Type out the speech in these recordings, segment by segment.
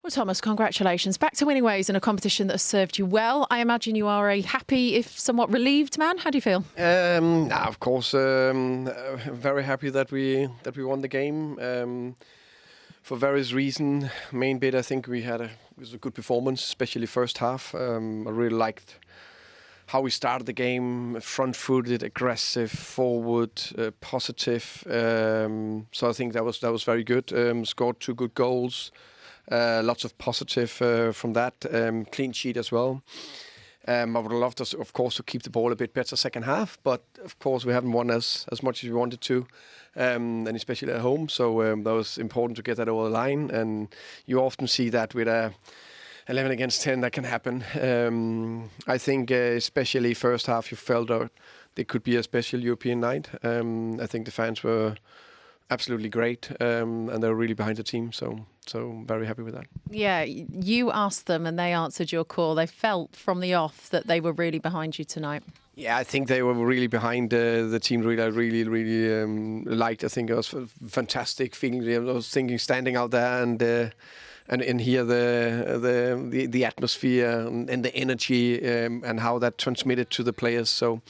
Well, Thomas, congratulations. Back to winning ways in a competition that has served you well. I imagine you are a happy, if somewhat relieved man. How do you feel? Of course, very happy that we won the game. For various reasons. Main bit, I think it was a good performance, especially first half. I really liked how we started the game, front-footed, aggressive, forward, positive. So I think that was very good. Scored 2 good goals. Lots of positive from that. Clean sheet as well. I would love to, of course, to keep the ball a bit better second half, but of course we haven't won as much as we wanted to, and especially at home. So that was important to get that over the line. And you often see that with 11 against 10 that can happen. I think especially first half you felt there could be a special European night. I think the fans were absolutely great, and they were really behind the team. So very happy with that. Yeah, you asked them and they answered your call. They felt from the off that they were really behind you tonight. Yeah, I think they were really behind the team. I really liked. I think it was a fantastic feeling. I was thinking standing out there and hear the atmosphere and the energy and how that transmitted to the players. So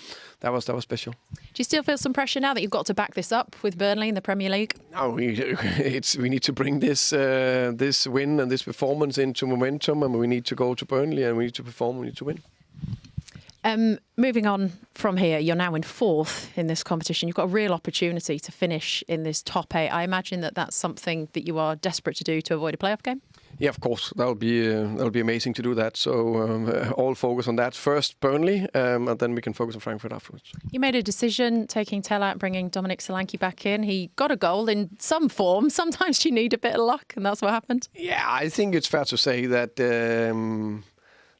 that was special. Do you still feel some pressure now that you've got to back this up with Burnley in the Premier League? No, we need to bring this win and this performance into momentum, and we need to go to Burnley and we need to perform. We need to win. Moving on from here, you're now in 4th in this competition. You've got a real opportunity to finish in this top 8. I imagine that that's something that you are desperate to do to avoid a playoff game. Yeah, of course, that'll be amazing to do that. So all focus on that first, Burnley, and then we can focus on Frankfurt afterwards. You made a decision taking Tell out, bringing Dominic Solanke back in. He got a goal in some form. Sometimes you need a bit of luck, and that's what happened. Yeah, I think it's fair to say that.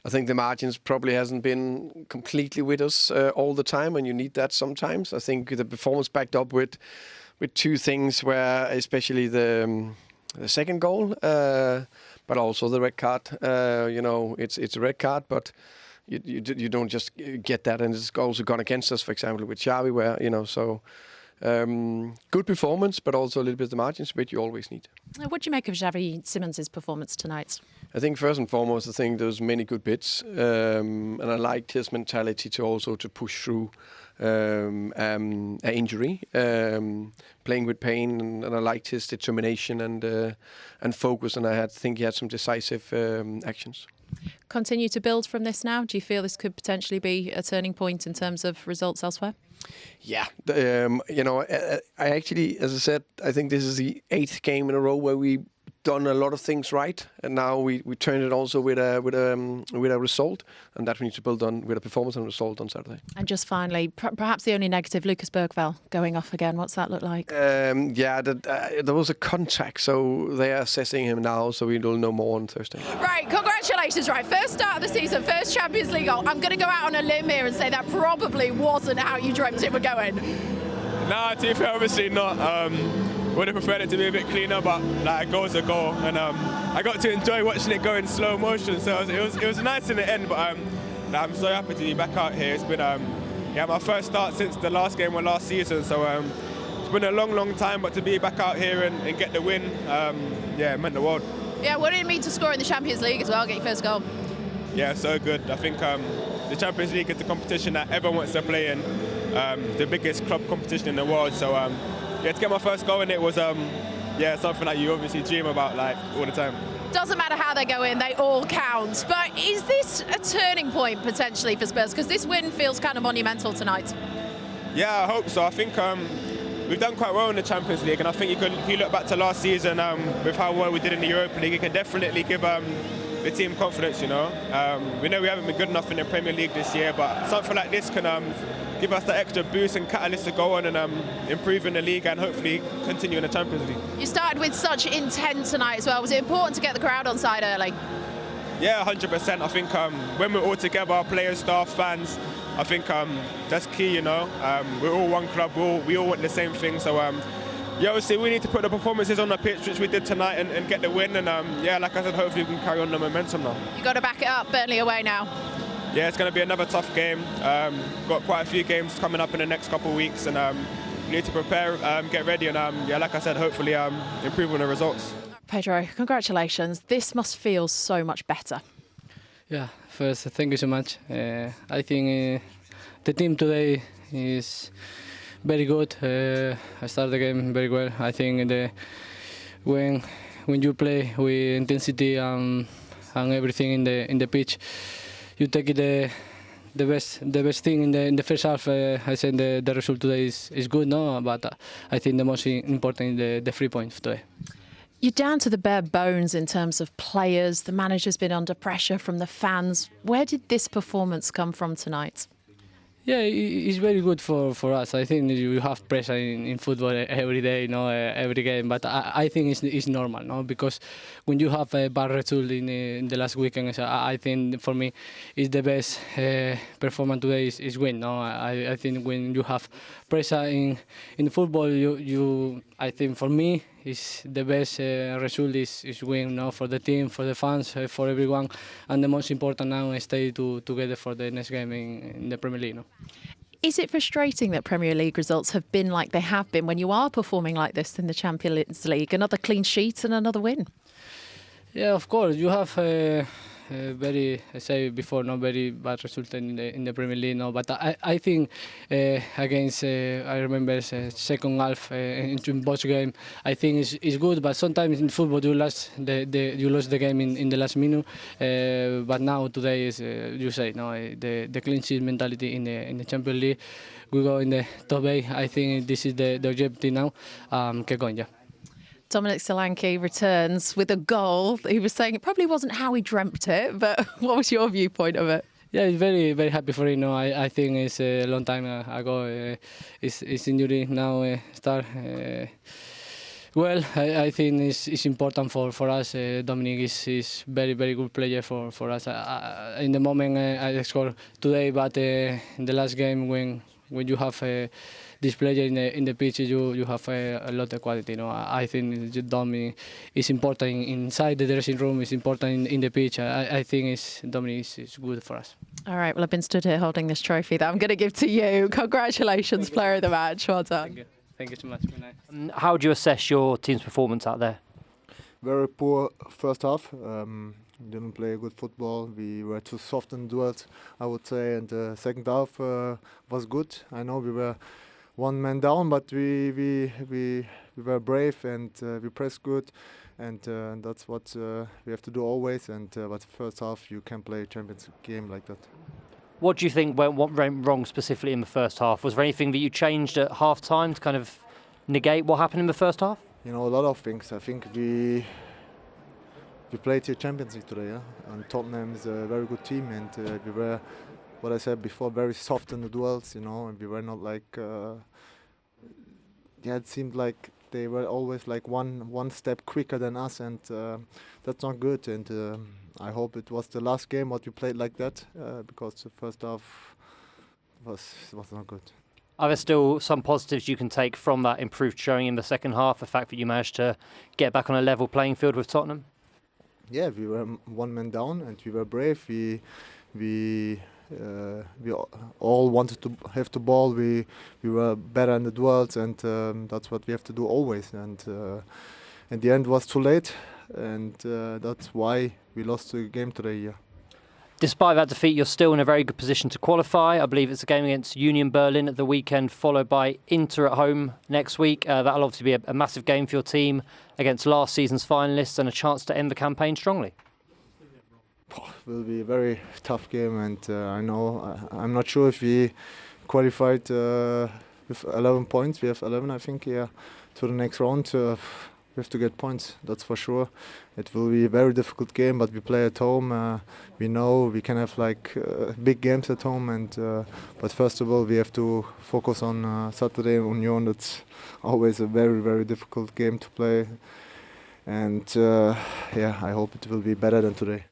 I think the margins probably hasn't been completely with us all the time, and you need that sometimes. I think the performance backed up with 2 things, where especially the second goal, but also the red card. It's a red card, but you don't just get that, and it's also gone against us. For example, with Xavi, where so. Good performance, but also a little bit of the margins, which you always need. What do you make of Xavi Simons' performance tonight? I think first and foremost, I think there's many good bits, and I liked his mentality to push through an injury, playing with pain, and I liked his determination and focus, and I think he had some decisive actions. Continue to build from this now? Do you feel this could potentially be a turning point in terms of results elsewhere? Yeah, I actually, as I said, I think this is the 8th game in a row where we've done a lot of things right, and now we turned it also with a result, and that we need to build on with a performance and result on Saturday. And just finally, perhaps the only negative, Lucas Bergvall going off again. What's that look like? There was a contact, so they are assessing him now, so we will know more on Thursday. Right, congratulations. Right, first start of the season, first Champions League goal. I'm going to go out on a limb here and say that probably wasn't how you dreamt it were going. Nah, to be fair, obviously not. Would have preferred it to be a bit cleaner, but a goal's a goal, and I got to enjoy watching it go in slow motion. So it was nice in the end, but I'm so happy to be back out here. It's been my first start since the last game of last season, so it's been a long time. But to be back out here and get the win, it meant the world. Yeah, what did it mean to score in the Champions League as well, get your first goal? Yeah, so good. I think the Champions League is the competition that everyone wants to play in, the biggest club competition in the world. So. To get my first goal in it was something that you obviously dream about all the time. Doesn't matter how they go in, they all count. But is this a turning point potentially for Spurs? Because this win feels kind of monumental tonight. Yeah, I hope so. I think we've done quite well in the Champions League, and I think if you look back to last season with how well we did in the Europa League, it can definitely give the team confidence. We know we haven't been good enough in the Premier League this year, but something like this can give us that extra boost and catalyst to go on and improve in the league and hopefully continue in the Champions League. You started with such intent tonight as well. Was it important to get the crowd on side early? Yeah, 100%. I think when we're all together, our players, staff, fans, I think that's key, We're all one club, we all want the same thing. So, obviously we need to put the performances on the pitch, which we did tonight, and get the win. And, like I said, hopefully we can carry on the momentum now. You've got to back it up, Burnley away now. Yeah, it's going to be another tough game. Got quite a few games coming up in the next couple of weeks, and we need to prepare, get ready, and like I said, hopefully improve on the results. Pedro, congratulations. This must feel so much better. Yeah, first, thank you so much. I think the team today is very good. I started the game very well. I think when you play with intensity and everything in the pitch, you take it the best thing in the first half. I think the result today is good, no? But I think the most important is the 3 points today. You're down to the bare bones in terms of players. The manager's been under pressure from the fans. Where did this performance come from tonight? Yeah, it's very good for us. I think you have pressure in football every day, every game. But I think it's normal, no? Because when you have a bad result in the last weekend, I think for me, it's the best performance today is win. No, I think when you have pressure in football, I think for me, is the best result is win, no? For the team, for the fans, for everyone, and the most important now is stay together for the next game in the Premier League. No? Is it frustrating that Premier League results have been like they have been when you are performing like this in the Champions League? Another clean sheet and another win. Yeah, of course. You have very, I say before, not very bad result in the Premier League. No, but I think against I remember second half in both game. I think it's good, but sometimes in football you lose the game in the last minute. But now today is you say no, the clean sheet mentality in the Champions League. We go in the top 8. I think this is the objective now. Keep going, yeah. Dominic Solanke returns with a goal. He was saying it probably wasn't how he dreamt it, but what was your viewpoint of it? Yeah, he's very, very happy for it. No, I think it's a long time ago. His injury now start. Well, I think it's important for us. Dominic is very, very good player for us. In the moment I scored today, but in the last game when you have this player in the pitch, you have a lot of quality. I think Dominic is important inside the dressing room. It's important in the pitch. I think Dominic is good for us. All right. Well, I've been stood here holding this trophy that I'm going to give to you. Congratulations, player of the match. Well done. Thank you so much. Good night. How do you assess your team's performance out there? Very poor first half. Didn't play good football. We were too soft in duels, I would say. And the second half was good. I know we were one man down, but we were brave and we pressed good. And that's what we have to do always. And but first half you can play a Champions game like that. What do you think went wrong specifically in the first half? Was there anything that you changed at half time to kind of negate what happened in the first half? A lot of things. I think we played the Champions League today, yeah? And Tottenham is a very good team, and we were, what I said before, very soft in the duels, and we were not like, it seemed like they were always like one step quicker than us, and that's not good. And I hope it was the last game what we played like that, because the first half was not good. Are there still some positives you can take from that improved showing in the second half? The fact that you managed to get back on a level playing field with Tottenham? Yeah, we were one man down and we were brave. We all wanted to have the ball. We were better in the duels, and that's what we have to do always. And in the end, it was too late, and that's why we lost the game today. Yeah. Despite that defeat, you're still in a very good position to qualify. I believe it's a game against Union Berlin at the weekend, followed by Inter at home next week. That'll obviously be a massive game for your team against last season's finalists and a chance to end the campaign strongly. It will be a very tough game, and I'm not sure if we qualified with 11 points. We have 11, I think, to the next round. We have to get points, that's for sure. It will be a very difficult game, but we play at home. We know we can have big games at home, and but first of all we have to focus on Saturday in Union. That's always a very, very difficult game to play, and I hope it will be better than today.